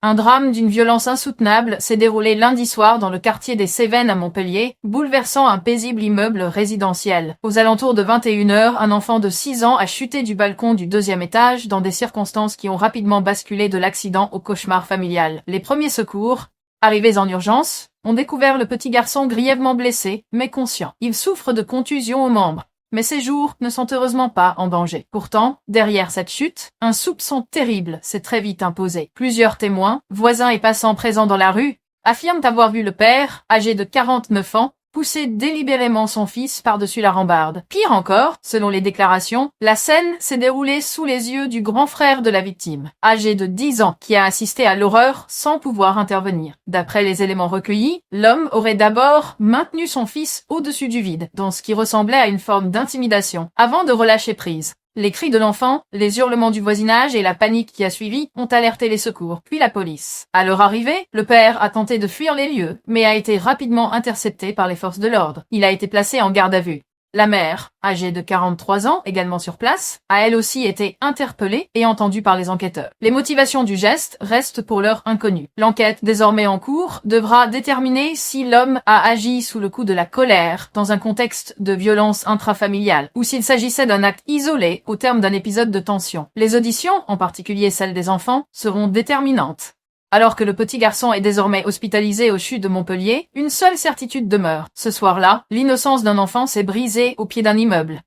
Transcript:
Un drame d'une violence insoutenable s'est déroulé lundi soir dans le quartier des Cévennes à Montpellier, bouleversant un paisible immeuble résidentiel. Aux alentours de 21 heures, un enfant de 6 ans a chuté du balcon du 2e étage dans des circonstances qui ont rapidement basculé de l'accident au cauchemar familial. Les premiers secours, arrivés en urgence, ont découvert le petit garçon grièvement blessé, mais conscient. Il souffre de contusions aux membres. Mais ses jours ne sont heureusement pas en danger. Pourtant, derrière cette chute, un soupçon terrible s'est très vite imposé. Plusieurs témoins, voisins et passants présents dans la rue, affirment avoir vu le père, âgé de 49 ans, pousser délibérément son fils par-dessus la rambarde. Pire encore, selon les déclarations, la scène s'est déroulée sous les yeux du grand frère de la victime, âgé de 10 ans, qui a assisté à l'horreur sans pouvoir intervenir. D'après les éléments recueillis, l'homme aurait d'abord maintenu son fils au-dessus du vide, dans ce qui ressemblait à une forme d'intimidation, avant de relâcher prise. Les cris de l'enfant, les hurlements du voisinage et la panique qui a suivi ont alerté les secours, puis la police. À leur arrivée, le père a tenté de fuir les lieux, mais a été rapidement intercepté par les forces de l'ordre. Il a été placé en garde à vue. La mère, âgée de 43 ans, également sur place, a elle aussi été interpellée et entendue par les enquêteurs. Les motivations du geste restent pour l'heure inconnues. L'enquête, désormais en cours, devra déterminer si l'homme a agi sous le coup de la colère dans un contexte de violence intrafamiliale ou s'il s'agissait d'un acte isolé au terme d'un épisode de tension. Les auditions, en particulier celles des enfants, seront déterminantes. Alors que le petit garçon est désormais hospitalisé au CHU de Montpellier, une seule certitude demeure. Ce soir-là, l'innocence d'un enfant s'est brisée au pied d'un immeuble.